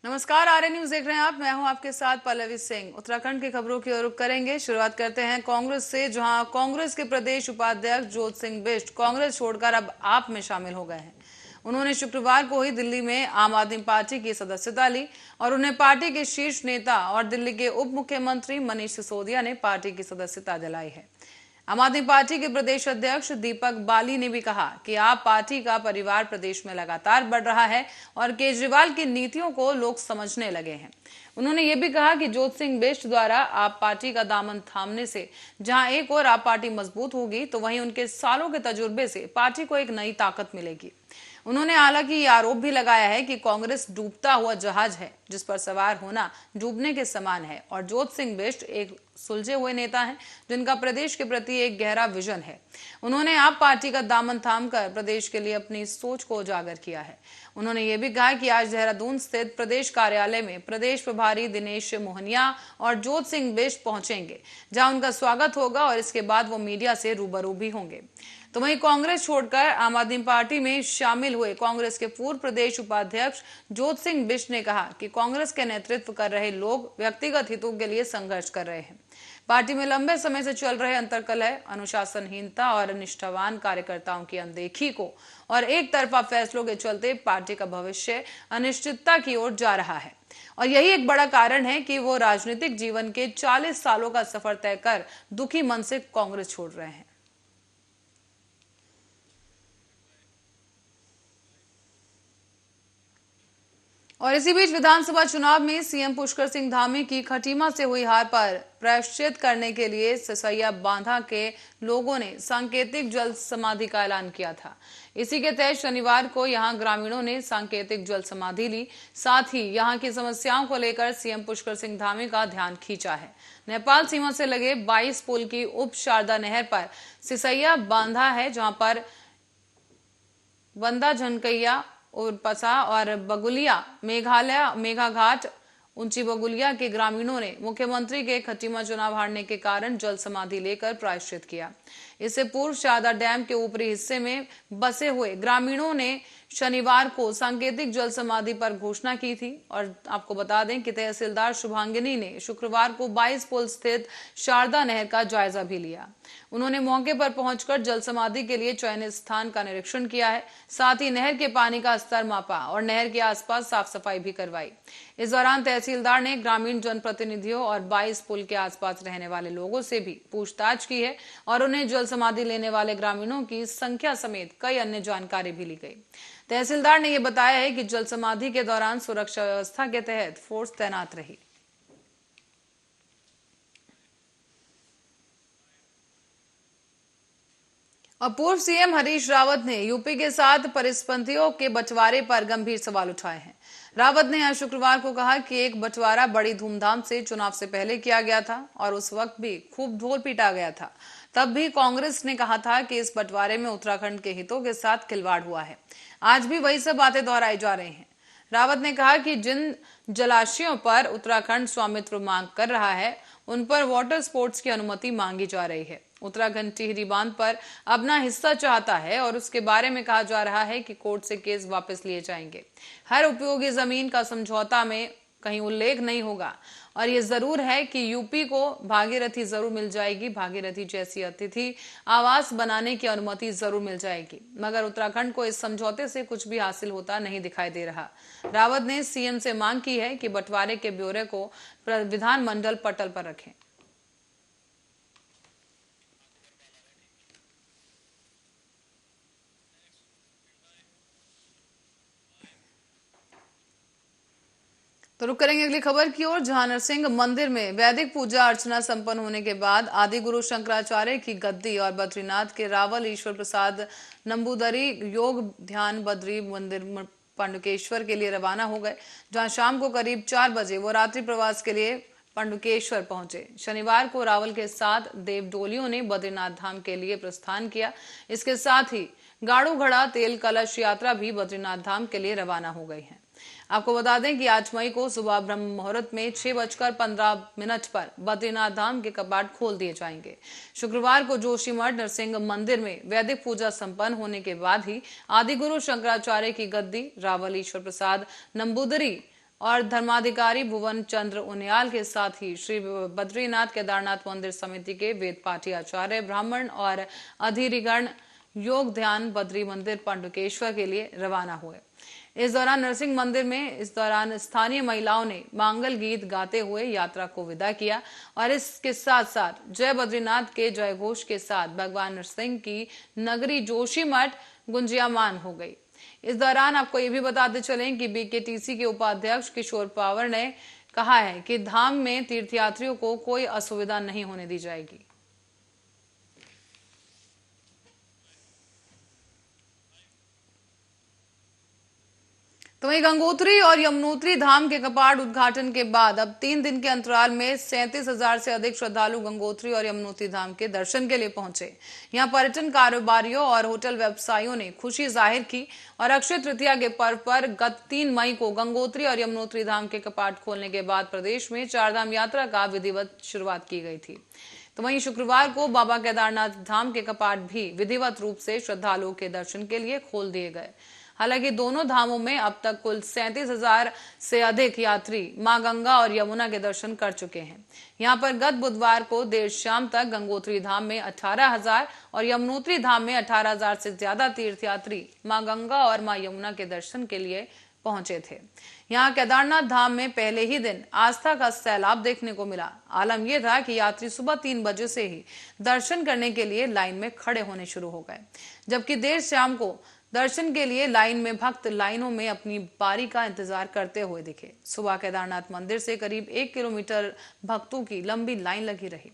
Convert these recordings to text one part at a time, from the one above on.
नमस्कार, आर्य न्यूज देख रहे हैं आप। मैं हूं आपके साथ पल्लवी सिंह। उत्तराखंड की खबरों की ओर रुख करेंगे। शुरुआत करते हैं कांग्रेस से, जहां कांग्रेस के प्रदेश उपाध्यक्ष ज्योत सिंह बिष्ट कांग्रेस छोड़कर अब आप में शामिल हो गए हैं। उन्होंने शुक्रवार को ही दिल्ली में आम आदमी पार्टी की सदस्यता ली और उन्हें पार्टी के शीर्ष नेता और दिल्ली के उप मुख्यमंत्री मनीष सिसोदिया ने पार्टी की सदस्यता दिलाई है। आम आदमी पार्टी के प्रदेश अध्यक्ष दीपक बाली ने भी कहा कि आप पार्टी का परिवार प्रदेश में लगातार बढ़ रहा है और केजरीवाल की नीतियों को लोग समझने लगे हैं। उन्होंने ये भी कहा कि ज्योत सिंह बिष्ट द्वारा आप पार्टी का दामन थामने से जहां एक और आप पार्टी मजबूत होगी, तो वहीं उनके सालों के तजुर्बे से पार्टी को एक नई ताकत मिलेगी। उन्होंने हालांकि ये आरोप भी लगाया है कि कांग्रेस डूबता हुआ जहाज है जिस पर सवार होना डूबने के समान है और ज्योत सिंह बिष्ट एक सुलझे हुए नेता हैं जिनका प्रदेश के प्रति एक गहरा विजन है। उन्होंने आप पार्टी का दामन थामकर प्रदेश के लिए अपनी सोच को उजागर किया है। उन्होंने ये भी कहा कि आज देहरादून स्थित प्रदेश कार्यालय में प्रदेश प्रभारी दिनेश मोहनिया और ज्योत सिंह बिष्ट पहुंचेंगे, जहां उनका स्वागत होगा और इसके बाद वो मीडिया से रूबरू भी होंगे। तो वहीं कांग्रेस छोड़कर आम आदमी पार्टी में शामिल हुए कांग्रेस के पूर्व प्रदेश उपाध्यक्ष ज्योत सिंह बिष्ट ने कहा कि कांग्रेस के नेतृत्व कर रहे लोग व्यक्तिगत हितों के लिए संघर्ष कर रहे हैं। पार्टी में लंबे समय से चल रहे अंतर्कलह, अनुशासनहीनता और निष्ठावान कार्यकर्ताओं की अनदेखी को और एक तरफा फैसलों के चलते पार्टी का भविष्य अनिश्चितता की ओर जा रहा है और यही एक बड़ा कारण है कि वो राजनीतिक जीवन के 40 सालों का सफर तय कर दुखी मन से कांग्रेस छोड़ रहे हैं। और इसी बीच विधानसभा चुनाव में सीएम पुष्कर सिंह धामी की खटीमा से हुई हार पर प्रायश्चित करने के लिए सिसैया बांधा के लोगों ने सांकेतिक जल समाधि का ऐलान किया था। इसी के तहत शनिवार को यहां ग्रामीणों ने सांकेतिक जल समाधि ली। साथ ही यहां की समस्याओं को लेकर सीएम पुष्कर सिंह धामी का ध्यान खींचा है। नेपाल सीमा से लगे 22 पुल की उप शारदा नहर पर सिसैया बांधा है, जहां पर बंदा झनकैया उरपसा और बगुलिया मेघालय मेघाघाट ऊंची बगुलिया के ग्रामीणों ने मुख्यमंत्री के खटीमा चुनाव हारने के कारण जल समाधि लेकर प्रायश्चित किया। इससे पूर्व शारदा डैम के ऊपरी हिस्से में बसे हुए ग्रामीणों ने शनिवार को सांकेतिक जल समाधि पर घोषणा की थी। और आपको बता दें कि तहसीलदार शुभांगिनी ने शुक्रवार को 22 पुल स्थित शारदा नहर का जायजा भी लिया। उन्होंने मौके पर पहुंचकर जल समाधि के लिए चयनित स्थान का निरीक्षण किया है। साथ ही नहर के पानी का स्तर मापा और नहर के आसपास साफ सफाई भी करवाई। इस दौरान तहसीलदार ने ग्रामीण जनप्रतिनिधियों और 22 पुल के आसपास रहने वाले लोगों से भी पूछताछ की है और उन्हें जल समाधि लेने वाले ग्रामीणों की संख्या समेत कई अन्य जानकारी भी ली गई। तहसीलदार ने यह बताया है कि जल समाधि के दौरान सुरक्षा व्यवस्था के तहत फोर्स तैनात रही। और पूर्व सीएम हरीश रावत ने यूपी के साथ परिसंपत्तियों के बंटवारे पर गंभीर सवाल उठाए हैं। रावत ने आज शुक्रवार को कहा कि एक बंटवारा बड़ी धूमधाम से चुनाव से पहले किया गया था और उस वक्त भी खूब ढोल पीटा गया था। तब भी कांग्रेस ने कहा था कि इस बंटवारे में उत्तराखंड के हितों के साथ खिलवाड़ हुआ है। आज भी वही सब बातें दोहराई जा रही हैं। रावत ने कहा कि जिन जलाशयों पर उत्तराखंड स्वामित्व मांग कर रहा है, उन पर वाटर स्पोर्ट्स की अनुमति मांगी जा रही है। उत्तराखंड टिहरी बांध पर अपना हिस्सा चाहता है और उसके बारे में कहा जा रहा है कि कोर्ट से केस वापस लिए जाएंगे। हर उपयोगी जमीन का समझौता में कहीं उल्लेख नहीं होगा और ये जरूर है कि यूपी को भागीरथी जरूर मिल जाएगी। भागीरथी जैसी अतिथि आवास बनाने की अनुमति जरूर मिल जाएगी, मगर उत्तराखंड को इस समझौते से कुछ भी हासिल होता नहीं दिखाई दे रहा। रावत ने सीएम से मांग की है कि बंटवारे के ब्यौरे को विधानमंडल पटल पर रखें। तो रुक करेंगे अगली खबर की ओर, जहां नरसिंह मंदिर में वैदिक पूजा अर्चना संपन्न होने के बाद आदि गुरु शंकराचार्य की गद्दी और बद्रीनाथ के रावल ईश्वर प्रसाद नंबूदरी योग ध्यान बद्री मंदिर पांडुकेश्वर के लिए रवाना हो गए, जहां शाम को करीब 4 बजे वो रात्रि प्रवास के लिए पांडुकेश्वर पहुंचे। शनिवार को रावल के 7 देवडोलियों ने बद्रीनाथ धाम के लिए प्रस्थान किया। इसके साथ ही गाड़ू घड़ा तेल कलश यात्रा भी बद्रीनाथ धाम के लिए रवाना हो गई है। आपको बता दें कि 8 मई को सुबह ब्रह्म मुहूर्त में 6:15 पर बद्रीनाथ धाम के कपाट खोल दिए जाएंगे। शुक्रवार को जोशीमठ नरसिंह मंदिर में वैदिक पूजा संपन्न होने के बाद ही आदिगुरु शंकराचार्य की गद्दी रावल ईश्वर प्रसाद नंबूदरी और धर्माधिकारी भुवन चंद्र उनियाल के साथ ही श्री बद्रीनाथ केदारनाथ मंदिर समिति के वेद पाठी आचार्य ब्राह्मण और अधिरिगण योग ध्यान बद्री मंदिर पांडुकेश्वर के लिए रवाना हुए। इस दौरान नरसिंह मंदिर में स्थानीय महिलाओं ने मांगल गीत गाते हुए यात्रा को विदा किया और इसके साथ साथ जय बद्रीनाथ के जय घोष के साथ भगवान नरसिंह की नगरी जोशीमठ गुंजियामान हो गई। इस दौरान आपको ये भी बताते चलें कि बीकेटीसी के उपाध्यक्ष किशोर पावर ने कहा है कि धाम में तीर्थयात्रियों को कोई असुविधा नहीं होने दी जाएगी। तो वहीं गंगोत्री और यमुनोत्री धाम के कपाट उद्घाटन के बाद अब 3 दिन के अंतराल में 37,000 से अधिक श्रद्धालु गंगोत्री और यमुनोत्री धाम के दर्शन के लिए पहुंचे। यहां पर्यटन कारोबारियों और होटल व्यवसायियों ने खुशी जाहिर की और अक्षय तृतीया के पर्व पर गत 3 मई को गंगोत्री और यमुनोत्री धाम के कपाट खोलने के बाद प्रदेश में चारधाम यात्रा का विधिवत शुरुआत की गई थी। तो वहीं शुक्रवार को बाबा केदारनाथ धाम के कपाट भी विधिवत रूप से श्रद्धालुओं के दर्शन के लिए खोल दिए गए। हालांकि दोनों धामों में अब तक कुल 37,000 से अधिक यात्री मां गंगा और यमुना के दर्शन कर चुके हैं। यहां पर गत बुधवार को देर शाम तक गंगोत्री धाम में 18,000 और यमुनोत्री धाम में 18,000 से ज्यादा तीर्थयात्री मां गंगा और मां यमुना के दर्शन के लिए पहुंचे थे। यहां केदारनाथ धाम में पहले ही दिन आस्था का सैलाब देखने को मिला। आलम यह था कि यात्री सुबह 3 बजे से ही दर्शन करने के लिए लाइन में खड़े होने शुरू हो गए, जबकि देर शाम को दर्शन के लिए लाइन में भक्त लाइनों में अपनी बारी का इंतजार करते हुए दिखे। सुबह केदारनाथ मंदिर से करीब 1 किलोमीटर भक्तों की लंबी लाइन लगी रही।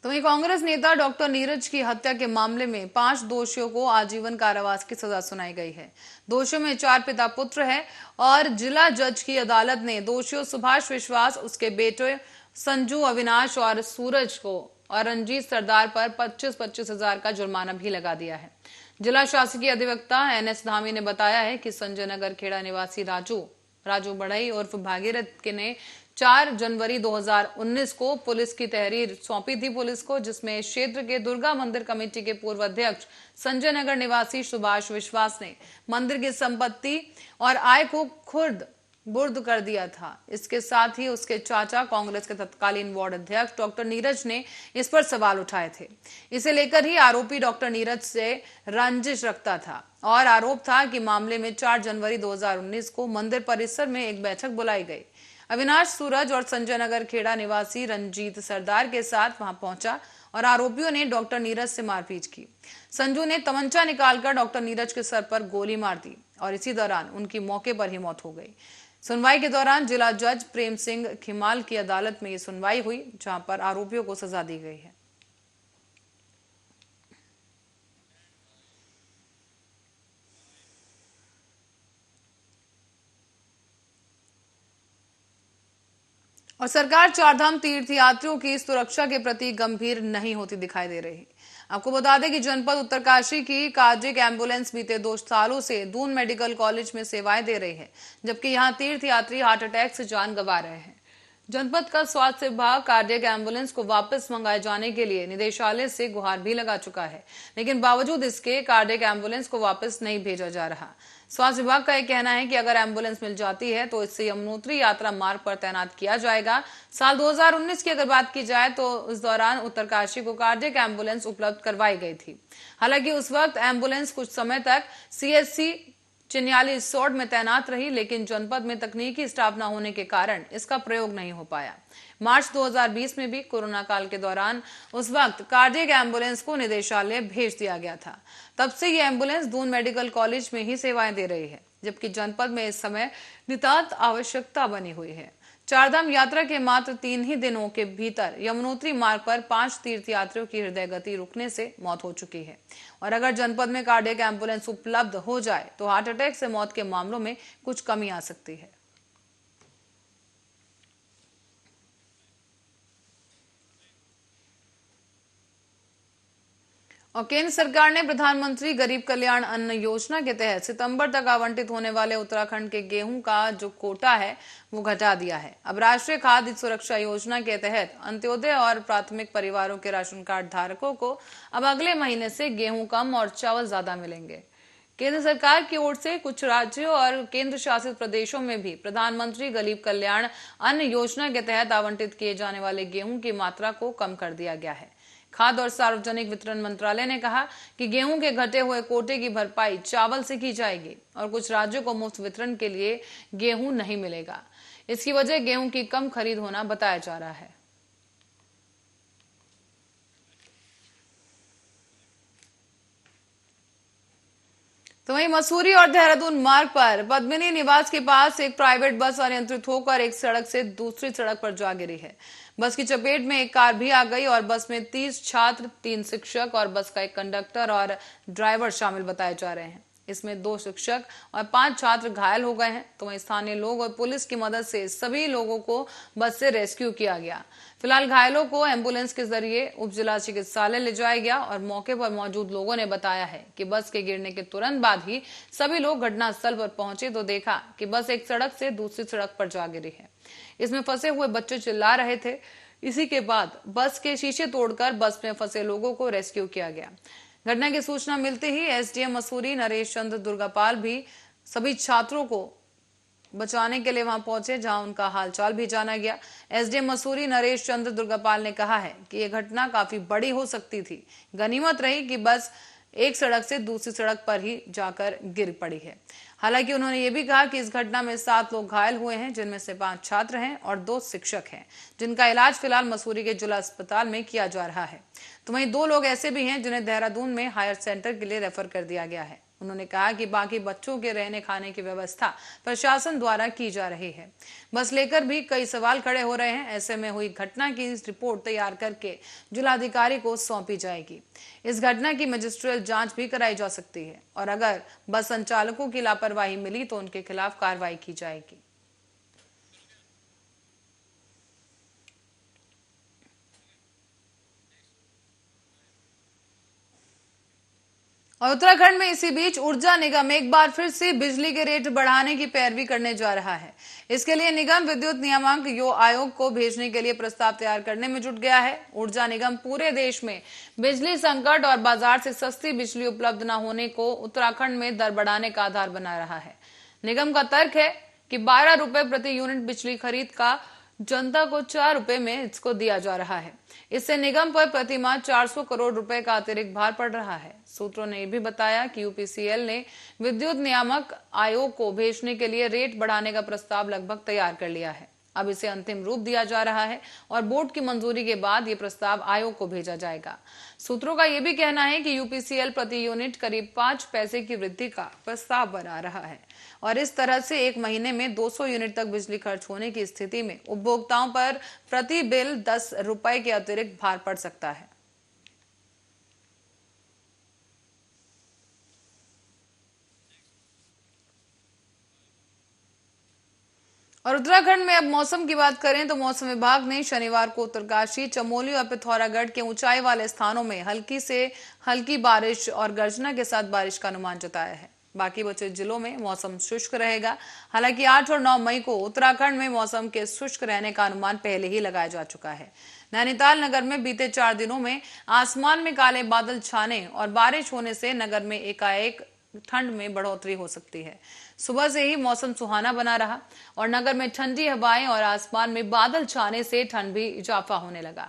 तो वहीं कांग्रेस नेता डॉक्टर नीरज की हत्या के मामले में 5 दोषियों को आजीवन कारावास की सजा सुनाई गई है। दोषियों में 4 पिता पुत्र हैं और जिला जज की अदालत ने दोषियों सुभाष विश्वास, उसके बेटे संजू, अविनाश और सूरज को और रंजीत सरदार पर 25-25 हजार का जुर्माना भी लगा दिया है। जिला शासकीय अधिवक्ता NS धामी ने बताया है कि संजय नगर खेड़ा निवासी राजू बढ़ई उर्फ भागीरथ ने 4 जनवरी 2019 को पुलिस की तहरीर सौंपी थी पुलिस को, जिसमें क्षेत्र के दुर्गा मंदिर कमेटी के पूर्व अध्यक्ष संजय नगर निवासी सुभाष विश्वास ने मंदिर की संपत्ति और आय को खुद बुर्द कर दिया था। इसके साथ ही उसके चाचा कांग्रेस के तत्कालीन वार्ड अध्यक्ष डॉक्टर नीरज ने इस पर सवाल उठाए थे। इसे लेकर ही आरोपी डॉक्टर नीरज से रंजिश रखता था और आरोप था कि मामले में 4 जनवरी 2019 को मंदिर परिसर में एक बैठक बुलाई गई। अविनाश, सूरज और संजय नगर खेड़ा निवासी रंजीत सरदार के साथ वहां पहुंचा और आरोपियों ने डॉक्टर नीरज से मारपीट की। संजू ने तमंचा निकालकर डॉक्टर नीरज के सर पर गोली मार दी और इसी दौरान उनकी मौके पर ही मौत हो गई। सुनवाई के दौरान जिला जज प्रेम सिंह खिमाल की अदालत में ये सुनवाई हुई, जहां पर आरोपियों को सजा दी गई है। और सरकार चारधाम तीर्थयात्रियों की सुरक्षा के प्रति गंभीर नहीं होती दिखाई दे रही। आपको बता दें कि जनपद उत्तरकाशी की कार्डियक एम्बुलेंस बीते 2 सालों से दून मेडिकल कॉलेज में सेवाएं दे रही है, जबकि यहां तीर्थयात्री हार्ट अटैक से जान गंवा रहे हैं। जनपद का स्वास्थ्य विभाग कार्डियक एम्बुलेंस को वापस मंगाए जाने के लिए निदेशालय से गुहार भी लगा चुका है, लेकिन बावजूद इसके कार्डियक एम्बुलेंस को वापस नहीं भेजा जा रहा। स्वास्थ्य विभाग का यह कहना है कि अगर एम्बुलेंस मिल जाती है तो इससे यमुनोत्री यात्रा मार्ग पर तैनात किया जाएगा। साल 2019 की अगर बात की जाए तो उस दौरान उत्तरकाशी को कार्डियक एम्बुलेंस उपलब्ध करवाई गई थी। हालांकि उस वक्त एम्बुलेंस कुछ समय तक CHC चिन्याली रिसोर्ट में तैनात रही, लेकिन जनपद में तकनीकी स्टाफ न होने के कारण इसका प्रयोग नहीं हो पाया। मार्च 2020 में भी कोरोना काल के दौरान उस वक्त कार्डियक एम्बुलेंस को निदेशालय भेज दिया गया था। तब से ये एम्बुलेंस दून मेडिकल कॉलेज में ही सेवाएं दे रही है, जबकि जनपद में इस समय नितांत आवश्यकता बनी हुई है। चारधाम यात्रा के मात्र 3 ही दिनों के भीतर यमुनोत्री मार्ग पर 5 तीर्थयात्रियों की हृदय गति रुकने से मौत हो चुकी है और अगर जनपद में कार्डियक एम्बुलेंस उपलब्ध हो जाए तो हार्ट अटैक से मौत के मामलों में कुछ कमी आ सकती है। और केंद्र सरकार ने प्रधानमंत्री गरीब कल्याण अन्न योजना के तहत सितंबर तक आवंटित होने वाले उत्तराखंड के गेहूं का जो कोटा है वो घटा दिया है। अब राष्ट्रीय खाद्य सुरक्षा योजना के तहत अंत्योदय और प्राथमिक परिवारों के राशन कार्ड धारकों को अब अगले महीने से गेहूं कम और चावल ज्यादा मिलेंगे। केंद्र सरकार की ओर से कुछ राज्यों और केंद्र शासित प्रदेशों में भी प्रधानमंत्री गरीब कल्याण अन्न योजना के तहत आवंटित किए जाने वाले गेहूं की मात्रा को कम कर दिया गया है। खाद्य और सार्वजनिक वितरण मंत्रालय ने कहा कि गेहूं के घटे हुए कोटे की भरपाई चावल से की जाएगी और कुछ राज्यों को मुफ्त वितरण के लिए गेहूं नहीं मिलेगा। इसकी वजह गेहूं की कम खरीद होना बताया जा रहा है। तो वहीं मसूरी और देहरादून मार्ग पर पद्मिनी निवास के पास एक प्राइवेट बस अनियंत्रित होकर एक सड़क से दूसरी सड़क पर जा गिरी है। बस की चपेट में एक कार भी आ गई और बस में 30 छात्र, 3 शिक्षक और बस का एक कंडक्टर और ड्राइवर शामिल बताए जा रहे हैं। इसमें 2 शिक्षक और 5 छात्र घायल हो गए हैं। तो वहीं स्थानीय लोग और पुलिस की मदद से सभी लोगों को बस से रेस्क्यू किया गया। फिलहाल घायलों को एम्बुलेंस के जरिए उप जिला चिकित्सालय ले जाया गया और मौके पर मौजूद लोगों ने बताया है कि बस के गिरने के तुरंत बाद ही सभी लोग घटनास्थल पर पहुंचे तो देखा कि बस एक सड़क से दूसरी सड़क पर जा गिरी है। इसमें फंसे हुए बच्चे चिल्ला रहे थे। इसी के बाद बस के शीशे तोड़कर बस में फंसे लोगों को रेस्क्यू किया गया। घटना की सूचना मिलते ही एसडीएम मसूरी नरेश चंद्र दुर्गापाल भी सभी छात्रों को बचाने के लिए वहां पहुंचे, जहां उनका हालचाल भी जाना गया। एसडीएम मसूरी नरेश चंद्र दुर्गापाल ने कहा है कि यह घटना काफी बड़ी हो सकती थी। गनीमत रही कि बस एक सड़क से दूसरी सड़क पर ही जाकर गिर पड़ी है। हालांकि उन्होंने ये भी कहा कि इस घटना में 7 लोग घायल हुए हैं, जिनमें से 5 छात्र हैं और 2 शिक्षक हैं, जिनका इलाज फिलहाल मसूरी के जिला अस्पताल में किया जा रहा है। तो वहीं 2 लोग ऐसे भी हैं जिन्हें देहरादून में हायर सेंटर के लिए रेफर कर दिया गया है। उन्होंने कहा कि बाकी बच्चों के रहने खाने की व्यवस्था प्रशासन द्वारा की जा रही है। बस लेकर भी कई सवाल खड़े हो रहे हैं। ऐसे में हुई घटना की रिपोर्ट तैयार करके जिलाधिकारी को सौंपी जाएगी। इस घटना की मजिस्ट्रियल जांच भी कराई जा सकती है और अगर बस संचालकों की लापरवाही मिली तो उनके खिलाफ कार्रवाई की जाएगी। और उत्तराखंड में इसी बीच ऊर्जा निगम एक बार फिर से बिजली के रेट बढ़ाने की पैरवी करने जा रहा है। इसके लिए निगम विद्युत नियामक आयोग को भेजने के लिए प्रस्ताव तैयार करने में जुट गया है। ऊर्जा निगम पूरे देश में बिजली संकट और बाजार से सस्ती बिजली उपलब्ध न होने को उत्तराखंड में दर बढ़ाने का आधार बना रहा है। निगम का तर्क है कि 12 रुपए प्रति यूनिट बिजली खरीद का जनता को 4 रुपए में इसको दिया जा रहा है। इससे निगम पर प्रति माह 400 करोड़ रुपए का अतिरिक्त भार पड़ रहा है। सूत्रों ने यह भी बताया कि यूपीसीएल ने विद्युत नियामक आयोग को भेजने के लिए रेट बढ़ाने का प्रस्ताव लगभग तैयार कर लिया है। अब इसे अंतिम रूप दिया जा रहा है और बोर्ड की मंजूरी के बाद ये प्रस्ताव आयोग को भेजा जाएगा। सूत्रों का यह भी कहना है कि यूपीसीएल प्रति यूनिट करीब 5 पैसे की वृद्धि का प्रस्ताव बना रहा है और इस तरह से एक महीने में 200 यूनिट तक बिजली खर्च होने की स्थिति में उपभोक्ताओं पर प्रति बिल 10 रुपए के अतिरिक्त भार पड़ सकता है। और उत्तराखंड में अब मौसम की बात करें तो मौसम विभाग ने शनिवार को उत्तरकाशी, चमोली और पिथौरागढ़ के ऊंचाई वाले स्थानों में हल्की से हल्की बारिश और गर्जना के साथ बारिश का अनुमान जताया है। बाकी बचे जिलों में मौसम शुष्क रहेगा। हालांकि 8 और 9 मई को उत्तराखंड में मौसम के शुष्क रहने का अनुमान पहले ही लगाया जा चुका है। नैनीताल नगर में बीते 4 दिनों में आसमान में काले बादल छाने और बारिश होने से नगर में एकाएक ठंड में बढ़ोतरी हो सकती है। सुबह से ही मौसम सुहाना बना रहा और नगर में ठंडी हवाएं और आसमान में बादल छाने से ठंड भी इजाफा होने लगा।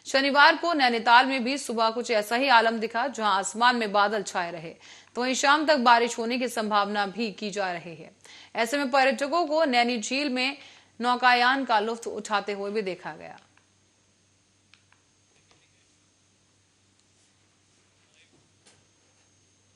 शनिवार को नैनीताल में भी सुबह कुछ ऐसा ही आलम दिखा, जहां आसमान में बादल छाए रहे, तो वहीं शाम तक बारिश होने की संभावना भी की जा रही है। ऐसे में पर्यटकों को नैनी झील में नौकायान का लुत्फ उठाते हुए भी देखा गया।